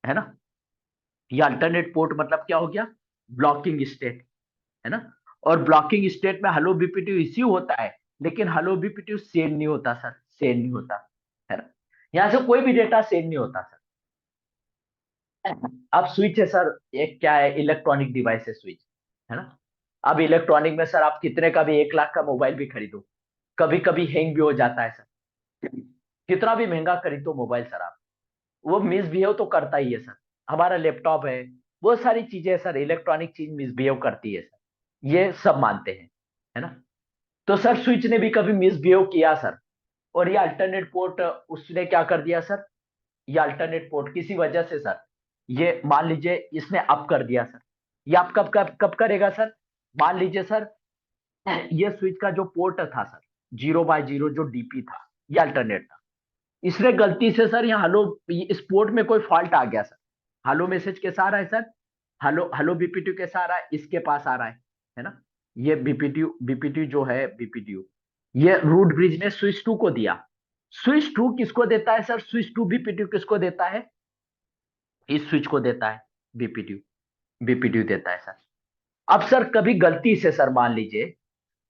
है ना। ये अल्टरनेट पोर्ट मतलब क्या हो गया, ब्लॉकिंग स्टेट, है ना। और ब्लॉकिंग स्टेट में हेलो बीपीटीयू इश्यू होता है, लेकिन हेलो बीपीटीयू सेंड नहीं होता सर, सेंड नहीं होता, है ना। यहाँ से कोई भी डेटा सेंड नहीं होता सर। अब स्विच है सर, एक क्या है, इलेक्ट्रॉनिक डिवाइस है स्विच, है ना। अब इलेक्ट्रॉनिक में सर आप कितने का भी 1 लाख का मोबाइल भी खरीदो, कभी कभी हैंग भी हो जाता है सर। कितना भी महंगा खरीदो मोबाइल सर आप, वो मिसबिहेव तो करता ही है सर। हमारा लैपटॉप है, वो सारी चीजें सर, इलेक्ट्रॉनिक चीज मिसबिहेव करती है सर, ये सब मानते हैं, है ना। तो सर स्विच ने भी कभी मिसबिहेव किया सर, और ये अल्टरनेट पोर्ट उसने क्या कर दिया सर, ये अल्टरनेट पोर्ट किसी वजह से सर, ये मान लीजिए इसने अप कर दिया सर। ये आप कब कब कब करेगा सर, मान लीजिए सर, ये स्विच का जो पोर्ट था सर, 0/0 जो डीपी था, ये अल्टरनेट था। इसने गलती से सर यहाँ हेलो, इस पोर्ट में कोई फॉल्ट आ गया सर। हेलो मैसेज कैसा आ रहा है सर, हेलो हेलो बीपीटीयू कैसा आ रहा है, इसके पास आ रहा है ना। ये बीपीटीयू बीपीटीयू जो है बीपीटीयू, ये रूट ब्रिज ने स्विच 2 को दिया। स्विच 2 किसको देता है सर, स्विच 2 बीपीटीयू किसको देता है, इस स्विच को देता है, बीपीटीयू, बीपीटीयू देता है सर। अब सर कभी गलती से सर मान लीजिए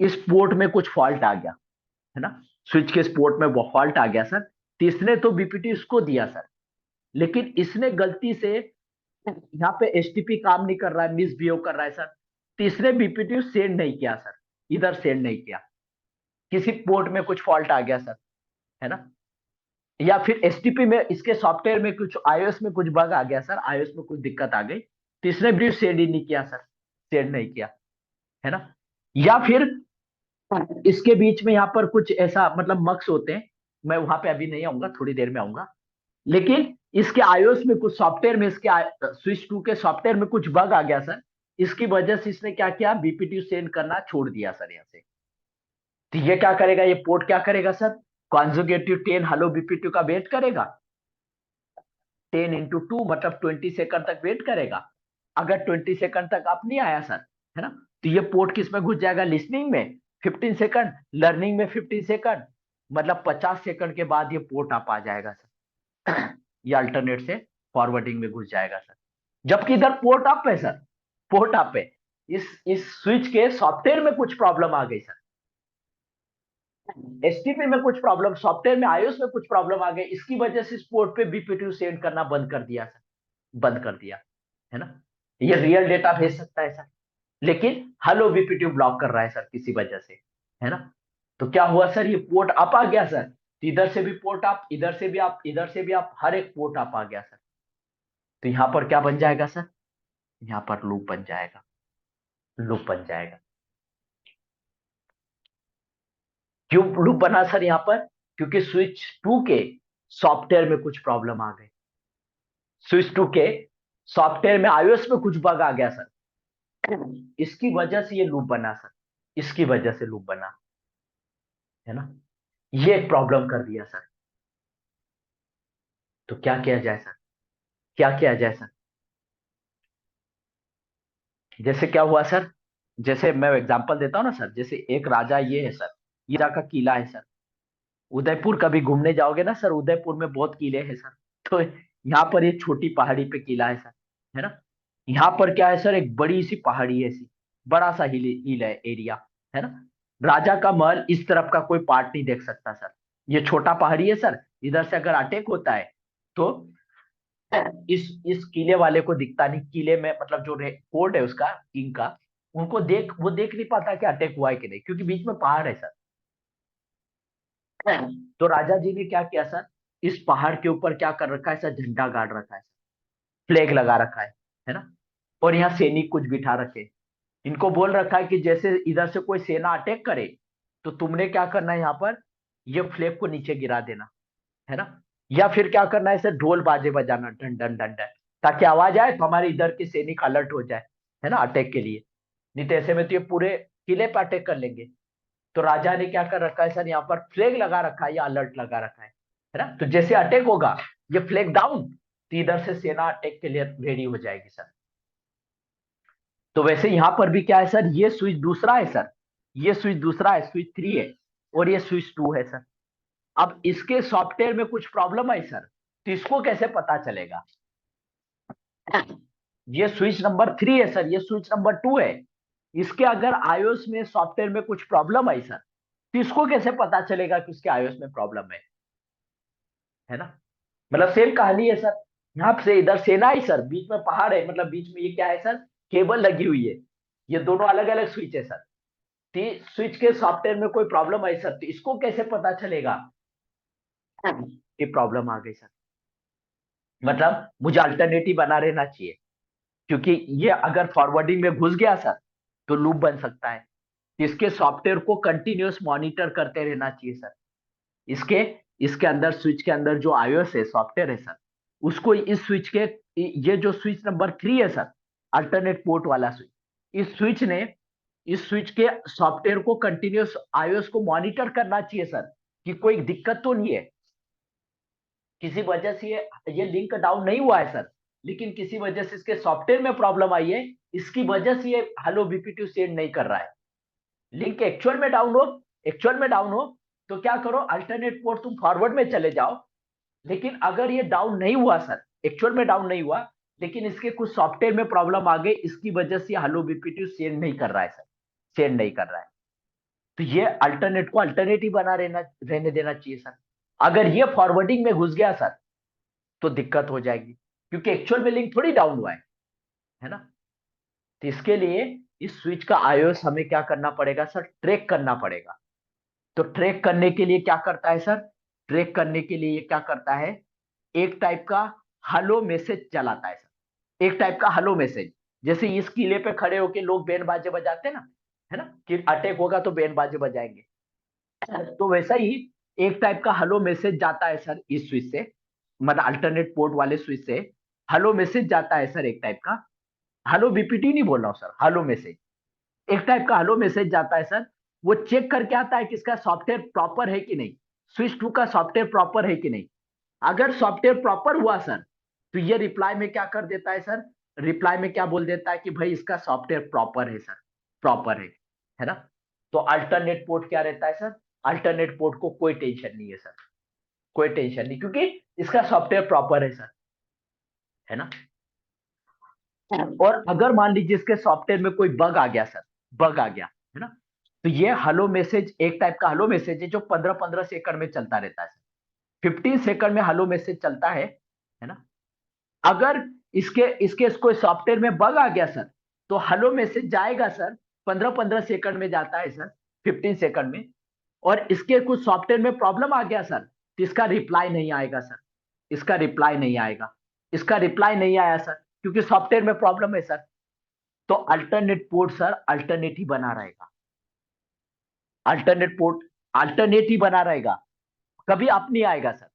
इस पोर्ट में कुछ फॉल्ट आ गया, है ना, स्विच के इस पोर्ट में वो फॉल्ट आ गया सर, तो इसने तो बीपीटीयू इसको दिया सर, लेकिन इसने गलती से यहाँ पे एचटीपी काम नहीं कर रहा है, मिसबिहेव कर रहा है सर, तो इसने बीपीटीयू सेंड नहीं किया सर, इधर सेंड नहीं किया, किसी पोर्ट में कुछ फॉल्ट आ गया सर, है ना। या फिर एचटीपी में इसके सॉफ्टवेयर में कुछ, आईओएस में कुछ बग आ गया सर, आईओएस में कुछ दिक्कत आ गई, तो इसने भी सेंड ही नहीं किया सर, सेंड नहीं किया, है ना। या फिर इसके बीच में यहाँ पर कुछ ऐसा मतलब मक्स होते हैं, मैं वहां पे अभी नहीं आऊंगा, थोड़ी देर में आऊंगा। लेकिन इसके आईओएस में कुछ सॉफ्टवेयर में, इसके स्विच 2 के सॉफ्टवेयर में कुछ बग आ गया सर, इसकी वजह से इसने क्या किया, बीपीटीयू सेंड करना छोड़ दिया सर यहाँ से। तो ये क्या करेगा, ये पोर्ट क्या करेगा सर, कॉन्जुगेटिव 10 हेलो बीपीटीयू का वेट करेगा, 10 × 2 मतलब 20 सेकंड तक वेट करेगा। अगर 20 सेकंड तक आप नहीं आया सर, है ना, तो ये पोर्ट किस में घुस जाएगा, लिसनिंग में 15 सेकंड, लर्निंग में 15 सेकंड, मतलब 50 सेकंड के बाद ये पोर्ट अप आ जाएगा सर। ये अल्टरनेट से फॉरवर्डिंग में घुस जाएगा सर, जबकि इधर पोर्ट अप है सर, पोर्ट अप है। इस स्विच के सॉफ्टवेयर में कुछ प्रॉब्लम आ गई सर, एचटीपी में कुछ प्रॉब्लम, सॉफ्टवेयर में आईओएस में कुछ प्रॉब्लम आ गई, इसकी वजह से इस पोर्ट पे बीपीटीयू सेंड करना बंद कर दिया सर, बंद कर दिया, है ना। ये रियल डेटा भेज सकता है सर, लेकिन हेलो बीपीटीयू ब्लॉक कर रहा है सर किसी वजह से, है ना। तो क्या हुआ सर, ये पोर्ट अप आ गया सर, तो इधर से भी पोर्ट अप, इधर से भी आप, इधर से भी आप, हर एक पोर्ट अप आ गया सर। तो यहां पर क्या बन जाएगा सर, यहां पर लूप बन जाएगा, लूप बन जाएगा। क्यों लूप बना सर यहां पर, क्योंकि स्विच 2 के सॉफ्टवेयर में कुछ प्रॉब्लम आ गई, स्विच 2 के सॉफ्टवेयर में आईओएस में कुछ बग आ गया सर, इसकी वजह से ये लूप बना सर, इसकी वजह से लूप बना, है ना। ये एक प्रॉब्लम कर दिया सर। तो क्या किया जाए सर, क्या किया जाए सर, जैसे क्या हुआ सर, जैसे मैं एग्जांपल देता हूँ ना सर, जैसे एक राजा ये है सर, ये राजा का किला है सर। उदयपुर कभी घूमने जाओगे ना सर, उदयपुर में बहुत किले हैं सर। तो यहाँ पर ये छोटी पहाड़ी पे किला है सर, है ना। यहाँ पर क्या है सर, एक बड़ी सी पहाड़ी है सी, बड़ा सा हिल है एरिया, है ना। राजा का महल इस तरफ का कोई पार्ट नहीं देख सकता सर, ये छोटा पहाड़ी है सर, इधर से अगर अटैक होता है तो इस किले वाले को दिखता नहीं, किले में मतलब जो कोर्ट है उसका, किंग का, उनको वो देख नहीं पाता कि अटैक हुआ है कि नहीं, क्योंकि बीच में पहाड़ है सर। तो राजा जी ने क्या किया सर, इस पहाड़ के ऊपर क्या कर रखा है सर, झंडा गाड़ रखा है, फ्लैग लगा रखा है ना। और यहाँ सैनिक कुछ बिठा रखे, इनको बोल रखा है कि जैसे इधर से कोई सेना अटैक करे, तो तुमने क्या करना है, यहाँ पर ये फ्लैग को नीचे गिरा देना, है ना। या फिर क्या करना है सर, ढोल बाजे बजाना, डन डन डन डन, ताकि आवाज आए तो हमारे इधर के सैनिक अलर्ट हो जाए, है ना, अटैक के लिए। नहीं तो ऐसे में तो ये पूरे किले पे अटैक कर लेंगे। तो राजा ने क्या कर रखा है सर, यहाँ पर फ्लैग लगा रखा है या अलर्ट लगा रखा है ना। तो जैसे अटैक होगा, ये फ्लैग डाउन, तो इधर से सेना अटैक के लिए रेडी हो जाएगी सर। तो वैसे यहां पर भी क्या है सर, ये स्विच दूसरा है सर, ये स्विच दूसरा है, स्विच 3 है, और ये स्विच 2 है सर। अब इसके सॉफ्टवेयर में कुछ प्रॉब्लम है सर, तो इसको कैसे पता चलेगा, ये स्विच नंबर 3 है सर, ये स्विच नंबर 2 है। इसके अगर आईओएस में सॉफ्टवेयर में कुछ प्रॉब्लम आई सर, तो इसको कैसे पता चलेगा कि उसके आईओएस में प्रॉब्लम है ना? मतलब सेम कहानी है सर। यहाँ से इधर सेना है सर, बीच में पहाड़ है, मतलब बीच में ये क्या है सर, केबल लगी हुई है। ये दोनों अलग अलग स्विच है सर। स्विच के सॉफ्टवेयर में कोई प्रॉब्लम आई सर, तो इसको कैसे पता चलेगा कि प्रॉब्लम आ गई सर? मतलब मुझे अल्टरनेटिव बना रहना चाहिए, क्योंकि ये अगर फॉरवर्डिंग में घुस गया सर, तो लूप बन सकता है। इसके सॉफ्टवेयर को कंटिन्यूअस मॉनिटर करते रहना चाहिए सर। इसके इसके अंदर स्विच के अंदर जो आईओएस है सॉफ्टवेयर है सर, उसको इस स्विच के, ये जो स्विच नंबर 3 है सर, अल्टरनेट पोर्ट वाला स्विच, इस स्विच ने इस स्विच के सॉफ्टवेयर को कंटिन्यूअस आईओएस को मॉनिटर करना चाहिए सर, कि कोई दिक्कत तो नहीं है। किसी वजह से ये लिंक डाउन नहीं हुआ है सर, लेकिन किसी वजह से इसके सॉफ्टवेयर में प्रॉब्लम आई है, इसकी वजह से ये हेलो बीपीटू सेंड नहीं कर रहा है। लिंक एक्चुअल में डाउन हो, तो क्या करो, अल्टरनेट पोर्ट तुम फॉरवर्ड में चले जाओ। लेकिन अगर ये डाउन नहीं हुआ सर, एक्चुअल में डाउन नहीं हुआ, लेकिन इसके कुछ सॉफ्टवेयर में प्रॉब्लम आ गई, इसकी वजह से हेलो बीपीटू सेंड नहीं कर रहा है सर, सेंड नहीं कर रहा है। तो ये अल्टरनेट को अल्टरनेटिव बना रहने देना चाहिए सर। अगर ये फॉरवर्डिंग में घुस गया सर, तो दिक्कत हो जाएगी, क्योंकि एक्चुअल में लिंक थोड़ी डाउन हुआ है ना? तो इसके लिए इस स्विच का आईओएस हमें क्या करना पड़ेगा सर, ट्रैक करना पड़ेगा। तो ट्रैक करने के लिए क्या करता है सर, ट्रैक करने के लिए ये क्या करता है, एक टाइप का हेलो मैसेज चलाता है सर, एक टाइप का हेलो मैसेज। जैसे इस किले पे खड़े होके लोग बैंड बाजे बजाते हैं ना, है ना, कि अटैक होगा तो बैंड बाजे बजाएंगे, तो वैसा ही एक टाइप का हेलो मैसेज जाता है सर इस स्विच से, मतलब अल्टरनेट पोर्ट वाले स्विच से हेलो मैसेज जाता है सर, एक टाइप का। हेलो बीपीटी नहीं बोल रहा हूँ सर, हेलो मैसेज, एक टाइप का हेलो मैसेज जाता है सर। वो चेक करके आता है कि इसका सॉफ्टवेयर प्रॉपर है कि नहीं, स्विच 2 का सॉफ्टवेयर प्रॉपर है कि नहीं। अगर सॉफ्टवेयर प्रॉपर हुआ सर, तो ये रिप्लाई में क्या कर देता है सर, रिप्लाई में क्या बोल देता है कि भाई इसका सॉफ्टवेयर प्रॉपर है सर, प्रॉपर है ना? तो अल्टरनेट पोर्ट क्या रहता है सर, अल्टरनेट पोर्ट को कोई टेंशन नहीं है सर, कोई टेंशन नहीं, क्योंकि इसका सॉफ्टवेयर प्रॉपर है सर, है ना? और अगर मान लीजिए इसके सॉफ्टवेयर में कोई बग आ गया सर, बग आ गया, है ना, तो ये हेलो मैसेज एक टाइप का हेलो मैसेज है जो 15-15 सेकंड में चलता रहता है सर, 15 सेकंड में हेलो मैसेज चलता है ना? अगर इसके इसके इसको सॉफ्टवेयर में बग आ गया सर, तो हेलो मैसेज जाएगा सर, 15-15 सेकंड में जाता है सर, 15 सेकंड में। और इसके कुछ सॉफ्टवेयर में प्रॉब्लम आ गया सर, तो इसका रिप्लाई नहीं आएगा सर, इसका रिप्लाई नहीं आएगा, इसका रिप्लाई नहीं आया सर, क्योंकि सॉफ्टवेयर में प्रॉब्लम है सर। तो अल्टरनेट पोर्ट सर अल्टरनेट ही बना रहेगा, अल्टरनेट पोर्ट अल्टरनेट ही बना रहेगा, कभी अप नहीं आएगा सर।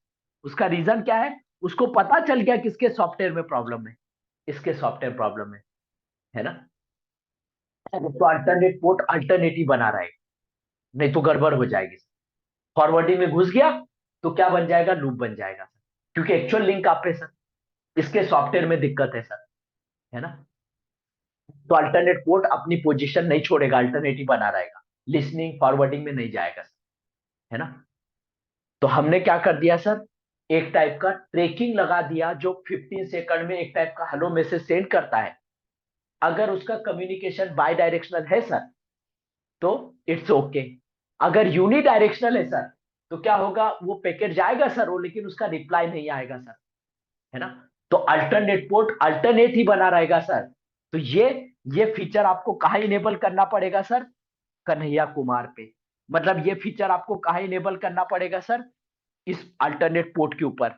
उसका रीजन क्या है, उसको पता चल गया किसके सॉफ्टवेयर में प्रॉब्लम है, इसके सॉफ्टवेयर प्रॉब्लम है ना? तो अल्टरनेट पोर्ट अल्टरनेट ही बना रहेगा, नहीं तो गड़बड़ हो जाएगी। फॉरवर्डिंग में घुस गया, तो क्या बन जाएगा, लूप बन जाएगा सर, क्योंकि एक्चुअल लिंक आप पे सर, इसके सॉफ्टवेयर में दिक्कत है सर, है ना? तो अल्टरनेट पोर्ट अपनी पोजीशन नहीं छोड़ेगा, अल्टरनेटिव बना रहेगा, लिसनिंग फॉरवर्डिंग में नहीं जाएगा सर, है ना? तो हमने क्या कर दिया सर, एक टाइप का ट्रैकिंग लगा दिया, जो 15 सेकंड में एक टाइप का हेलो मैसेज सेंड करता है। अगर उसका कम्युनिकेशन बाय डायरेक्शनल है सर, तो इट्स ओके। अगर यूनी डायरेक्शनल है सर, तो क्या होगा, वो पैकेट जाएगा सर, वो लेकिन उसका रिप्लाई नहीं आएगा सर, है ना? तो अल्टरनेट पोर्ट अल्टरनेट ही बना रहेगा सर। तो ये फीचर आपको कहाँ इनेबल करना पड़ेगा सर, कन्हैया कुमार पे। मतलब ये फीचर आपको कहाँ इनेबल करना पड़ेगा सर, इस अल्टरनेट पोर्ट के ऊपर,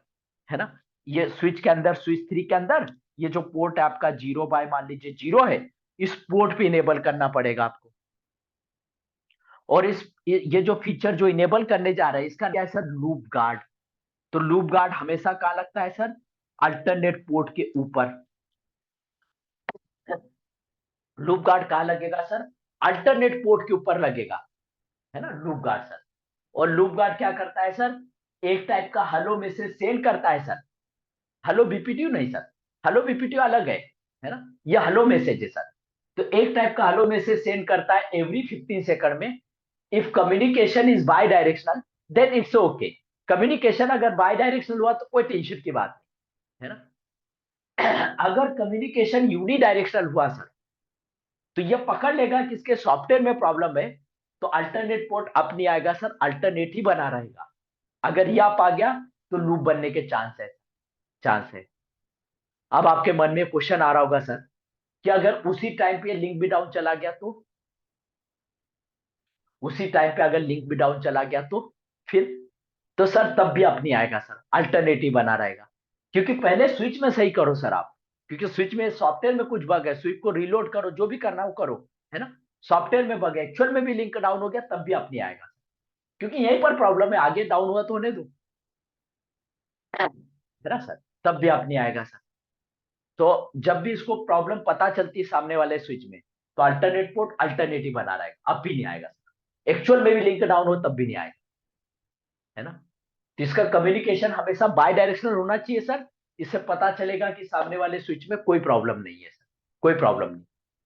है ना? ये स्विच के अंदर, स्विच 3 के अंदर, ये जो पोर्ट है आपका 0 बाय मान लीजिए 0 है, इस पोर्ट पे इनेबल करना पड़ेगा आपको। और ये जो फीचर जो इनेबल करने जा रहे हैं, इसका क्या है सर, लूप गार्ड। तो लूप गार्ड हमेशा कहाँ लगता है सर, अल्टरनेट पोर्ट के ऊपर। लूप गार्ड कहाँ लगेगा सर, अल्टरनेट पोर्ट के ऊपर लगेगा, है ना, लूप गार्ड सर। और लूप गार्ड क्या करता है सर, एक टाइप का हेलो मैसेज सेंड करता है सर, हेलो बीपीटीयू नहीं सर, हेलो बीपीटीयू अलग है ना, ये हेलो मैसेज है सर। तो एक टाइप का हेलो मैसेज सेंड करता है एवरी 15 सेकंड में। If communication is bidirectional, then it's okay. Communication अगर बाय डायरेक्शनल हुआ तो कोई टेंशन की बात नहीं, है ना? अगर कम्युनिकेशन यूनिडायरेक्शनल हुआ सर, तो ये पकड़ लेगा कि इसके सॉफ्टवेयर में प्रॉब्लम है, तो अल्टरनेट पोर्ट अप नहीं आएगा सर, अल्टरनेट ही बना रहेगा। अगर ये आप आ गया तो लूप बनने के चांस है। अब आपके मन में क्वेश्चन आ रहा होगा सर, कि अगर उसी टाइम पे लिंक भी डाउन चला गया तो, उसी टाइम पे अगर लिंक भी डाउन चला गया तो फिर, तो सर तब भी अपनी आएगा सर, अल्टरनेटिव बना रहेगा। क्योंकि पहले स्विच में सही करो सर आप, क्योंकि स्विच में सॉफ्टवेयर में कुछ बग है, स्विच को रीलोड करो, जो भी करना हो करो, है ना। सॉफ्टवेयर में बग है, एक्चुअल में भी लिंक डाउन हो गया तब भी अपनी आएगा, क्योंकि यहीं पर प्रॉब्लम है, आगे डाउन हुआ तो होने दो, है ना सर, तब भी अपनी आएगा सर। तो जब भी इसको प्रॉब्लम पता चलती है सामने वाले स्विच में, तो अल्टरनेट पोर्ट अल्टरनेटिव बना रहेगा, अब भी नहीं आएगा सर, एक्चुअल में भी लिंक डाउन हो तब भी नहीं आएगा, है ना। तो इसका कम्युनिकेशन हमेशा बाय डायरेक्शनल होना चाहिए सर। इससे पता चलेगा कि सामने वाले स्विच में कोई प्रॉब्लम नहीं है सर, कोई प्रॉब्लम नहीं।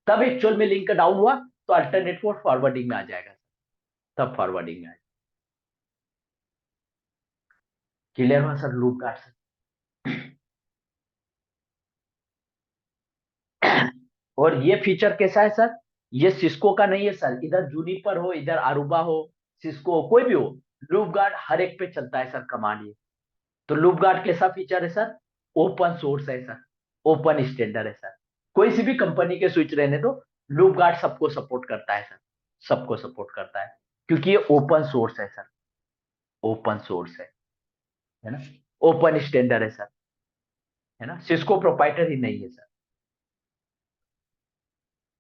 तब एक्चुअल में लिंक डाउन हुआ तो अल्टरनेट पोर्ट फॉरवर्डिंग में आ जाएगा, तब फॉरवर्डिंग में आएगा। क्लियर हुआ सर लूप गार्ड से? और ये फीचर कैसा है सर, ये सिस्को का नहीं है सर, इधर जूनिपर हो, इधर अरुबा हो, सिस्को हो, कोई भी हो, लूप गार्ड हर एक पे चलता है सर कमांड ये। तो लूप गार्ड कैसा फीचर है सर, ओपन सोर्स है सर, ओपन स्टैंडर्ड है सर। कोई सी भी कंपनी के स्विच रहने दो, लूप गार्ड सबको सपोर्ट करता है सर, सबको सपोर्ट करता है, क्योंकि ये ओपन सोर्स है सर, ओपन सोर्स है ना, ओपन स्टैंडर्ड है सर, है ना, सिस्को प्रोपाइटर ही नहीं है सर।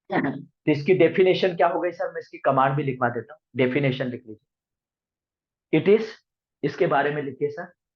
तो इसकी डेफिनेशन क्या हो गई सर, मैं इसकी कमांड भी लिखवा देता हूँ, डेफिनेशन लिख लीजिए। इट इज, इसके बारे में लिखिए सर,